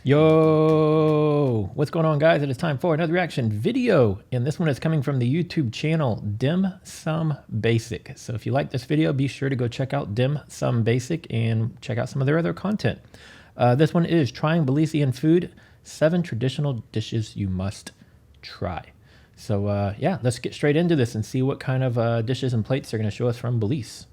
Yo, what's going on, guys? It is time for another reaction video, and this one is coming from the YouTube channel Dim Sum Basic. So if you like this video, be sure to go check out Dim Sum Basic and check out some of their other content. This one is trying Belizean food, 7 traditional dishes you must try. So yeah, let's get straight into this and see what kind of dishes and plates they're going to show us from Belize.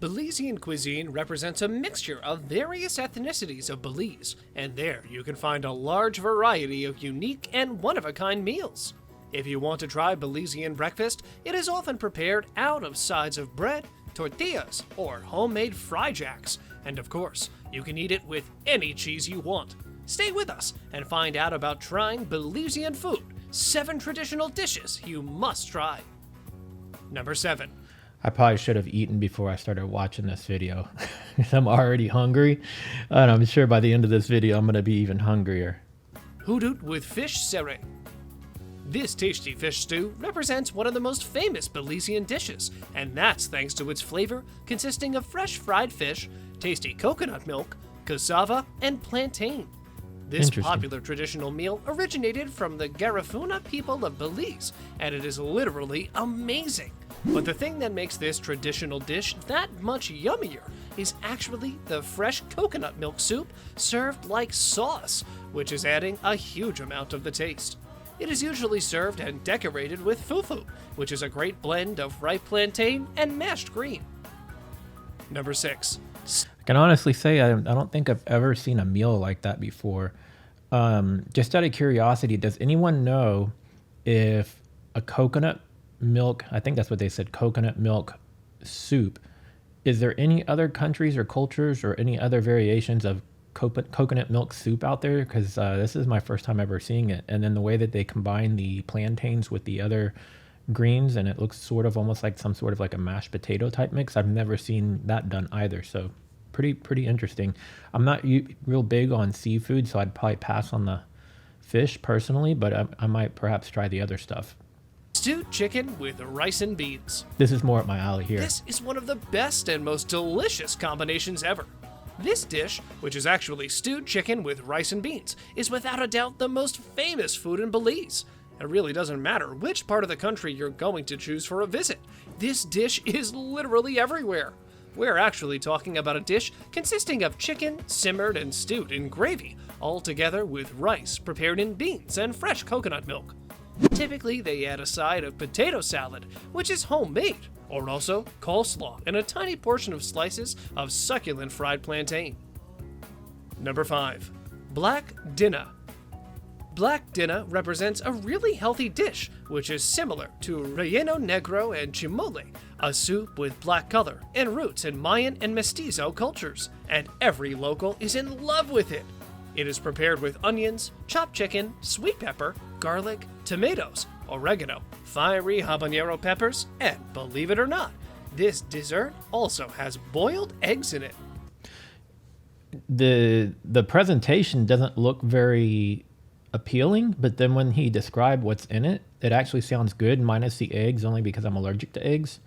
Belizean cuisine represents a mixture of various ethnicities of Belize, and there you can find a large variety of unique and one-of-a-kind meals. If you want to try Belizean breakfast, it is often prepared out of sides of bread, tortillas, or homemade fry jacks, and of course, you can eat it with any cheese you want. Stay with us and find out about trying Belizean food, 7 traditional dishes you must try. Number 7. I probably should have eaten before I started watching this video. I'm already hungry, and I'm sure by the end of this video I'm going to be even hungrier. Hoodoo with fish serre. This tasty fish stew represents one of the most famous Belizean dishes, and that's thanks to its flavor consisting of fresh fried fish, tasty coconut milk, cassava, and plantain. This popular traditional meal originated from the Garifuna people of Belize, and it is literally amazing. But the thing that makes this traditional dish that much yummier is actually the fresh coconut milk soup served like sauce, which is adding a huge amount of the taste. It is usually served and decorated with fufu, which is a great blend of ripe plantain and mashed green. Number 6. I can honestly say I don't think I've ever seen a meal like that before. Just out of curiosity, does anyone know if a coconut milk, I think that's what they said, coconut milk soup, is there any other countries or cultures or any other variations of coconut milk soup out there? Because this is my first time ever seeing it. And then the way that they combine the plantains with the other greens, and it looks sort of almost like some sort of like a mashed potato type mix. I've never seen that done either. So pretty interesting. I'm not real big on seafood, so I'd probably pass on the fish personally, but I might perhaps try the other stuff. Stewed chicken with rice and beans. This is more up my alley here. This is one of the best and most delicious combinations ever. This dish, which is actually stewed chicken with rice and beans, is without a doubt the most famous food in Belize. It really doesn't matter which part of the country you're going to choose for a visit. This dish is literally everywhere. We're actually talking about a dish consisting of chicken simmered and stewed in gravy, all together with rice prepared in beans and fresh coconut milk. Typically, they add a side of potato salad, which is homemade, or also coleslaw and a tiny portion of slices of succulent fried plantain. Number 5. Black Dinner. Black Dinner represents a really healthy dish, which is similar to relleno negro and chimole, a soup with black color and roots in Mayan and Mestizo cultures, and every local is in love with it. It is prepared with onions, chopped chicken, sweet pepper, garlic, tomatoes, oregano, fiery habanero peppers, and believe it or not, this dessert also has boiled eggs in it. The presentation doesn't look very appealing, but then when he described what's in it, it actually sounds good, minus the eggs, only because I'm allergic to eggs.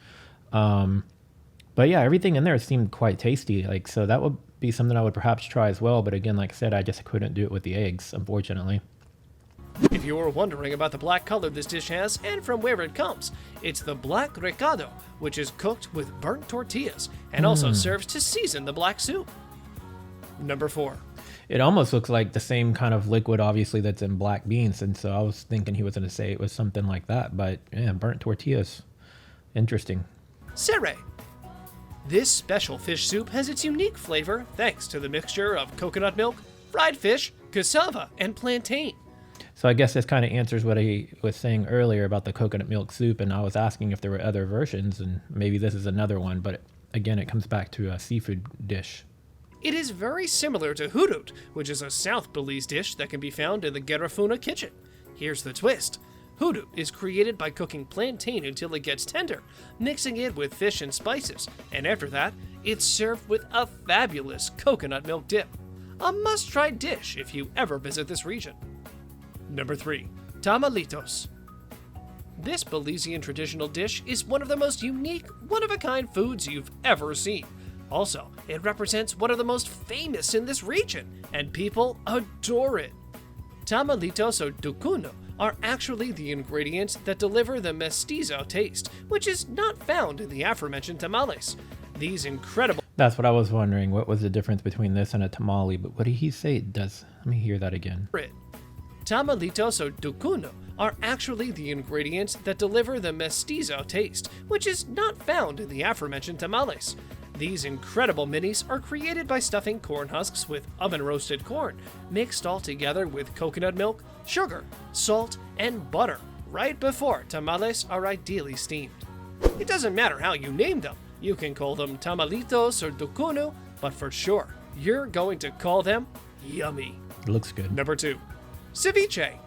But yeah, everything in there seemed quite tasty. Like, so that would be something I would perhaps try as well. But again, like I said, I just couldn't do it with the eggs, unfortunately. If you were wondering about the black color this dish has and from where it comes, it's the black recado, which is cooked with burnt tortillas and also serves to season the black soup. Number 4. It almost looks like the same kind of liquid, obviously, that's in black beans. And so I was thinking he was going to say it was something like that. But yeah, burnt tortillas. Interesting. Serre. This special fish soup has its unique flavor thanks to the mixture of coconut milk, fried fish, cassava, and plantain. So I guess this kind of answers what I was saying earlier about the coconut milk soup, and I was asking if there were other versions, and maybe this is another one, but again, it comes back to a seafood dish. It is very similar to hoodoo, which is a South Belize dish that can be found in the Garifuna kitchen. Here's the twist. Hoodoo is created by cooking plantain until it gets tender, mixing it with fish and spices, and after that, it's served with a fabulous coconut milk dip. A must-try dish if you ever visit this region. Number 3. Tamalitos. This Belizean traditional dish is one of the most unique, one-of-a-kind foods you've ever seen. Also, it represents one of the most famous in this region, and people adore it. Tamalitos or ducuno are actually the ingredients that deliver the mestizo taste, which is not found in the aforementioned tamales. These incredible... That's what I was wondering. What was the difference between this and a tamale? But what did he say it does? Let me hear that again. Tamalitos or ducuno are actually the ingredients that deliver the mestizo taste, which is not found in the aforementioned tamales. These incredible minis are created by stuffing corn husks with oven-roasted corn, mixed all together with coconut milk, sugar, salt, and butter, right before tamales are ideally steamed. It doesn't matter how you name them. You can call them tamalitos or ducuno, but for sure, you're going to call them yummy. It looks good. Number 2. Ceviche.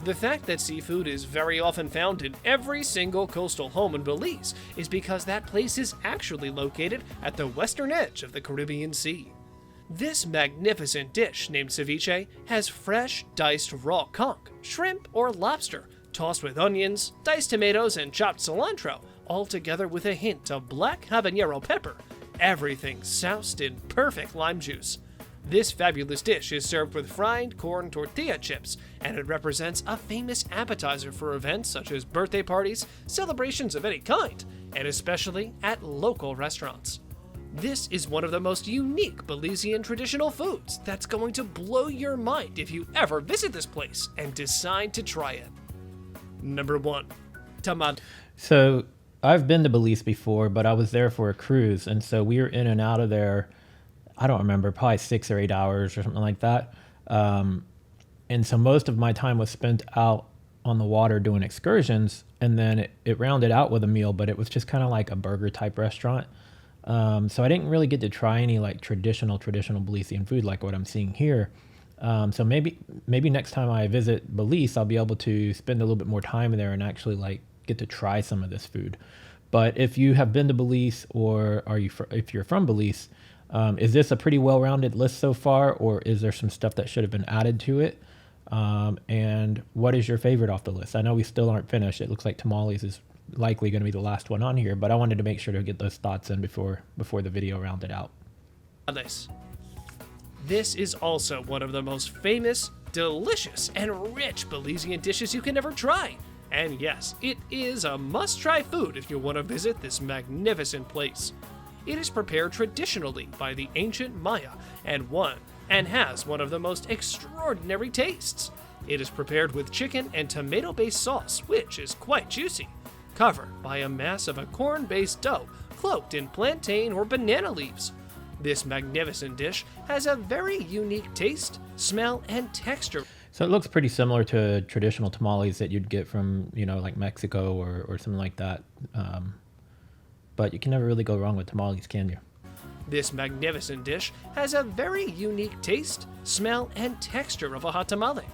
The fact that seafood is very often found in every single coastal home in Belize is because that place is actually located at the western edge of the Caribbean Sea. This magnificent dish named ceviche has fresh, diced raw conch, shrimp, or lobster, tossed with onions, diced tomatoes, and chopped cilantro, all together with a hint of black habanero pepper, everything soused in perfect lime juice. This fabulous dish is served with fried corn tortilla chips, and it represents a famous appetizer for events such as birthday parties, celebrations of any kind, and especially at local restaurants. This is one of the most unique Belizean traditional foods that's going to blow your mind if you ever visit this place and decide to try it. Number 1. Tamal. So I've been to Belize before, but I was there for a cruise, and so we were in and out of there, I don't remember, probably 6 or 8 hours or something like that. And so most of my time was spent out on the water doing excursions, and then it rounded out with a meal, but it was just kind of like a burger type restaurant. So I didn't really get to try any like traditional Belizean food like what I'm seeing here. So maybe next time I visit Belize, I'll be able to spend a little bit more time there and actually like get to try some of this food. But if you have been to Belize, or if you're from Belize, is this a pretty well-rounded list so far, or is there some stuff that should have been added to it? And what is your favorite off the list? I know we still aren't finished. It looks like tamales is likely going to be the last one on here, but I wanted to make sure to get those thoughts in before the video rounded out. This is also one of the most famous, delicious, and rich Belizean dishes you can ever try. And yes, it is a must-try food if you want to visit this magnificent place. It is prepared traditionally by the ancient Maya and has one of the most extraordinary tastes. It is prepared with chicken and tomato-based sauce, which is quite juicy, covered by a mass of a corn-based dough cloaked in plantain or banana leaves. This magnificent dish has a very unique taste, smell, and texture. So it looks pretty similar to traditional tamales that you'd get from, like Mexico or something like that. But you can never really go wrong with tamales, can you? This magnificent dish has a very unique taste, smell, and texture of a hot tamale.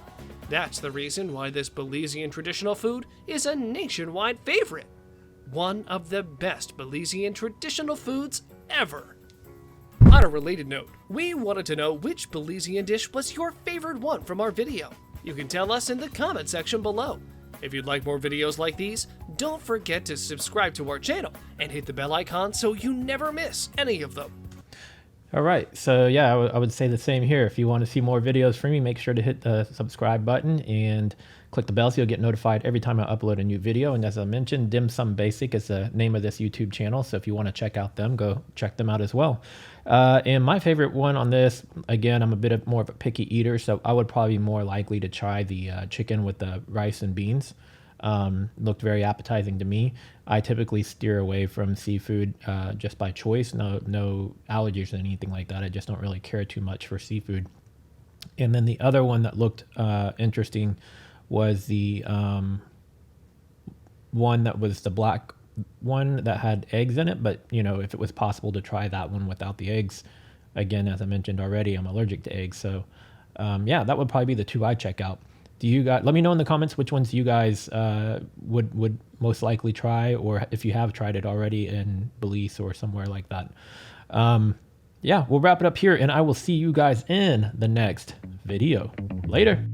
That's the reason why this Belizean traditional food is a nationwide favorite. One of the best Belizean traditional foods ever. On a related note, we wanted to know which Belizean dish was your favorite one from our video. You can tell us in the comment section below. If you'd like more videos like these, don't forget to subscribe to our channel and hit the bell icon so you never miss any of them. All right, so yeah, I would say the same here. If you want to see more videos from me, make sure to hit the subscribe button and click the bell so you'll get notified every time I upload a new video. And as I mentioned, Dim Sum Basic is the name of this YouTube channel, so if you want to check out them, go check them out as well. And my favorite one on this, again, I'm a bit more of a picky eater, so I would probably be more likely to try the chicken with the rice and beans. Looked very appetizing to me. I typically steer away from seafood just by choice. No allergies or anything like that. I just don't really care too much for seafood. And then the other one that looked interesting was the one that was the black one that had eggs in it. But if it was possible to try that one without the eggs, again, as I mentioned already, I'm allergic to eggs. So yeah, that would probably be the two I check out. Do you guys, let me know in the comments which ones you guys would most likely try, or if you have tried it already in Belize or somewhere like that. Yeah, we'll wrap it up here, and I will see you guys in the next video. Later.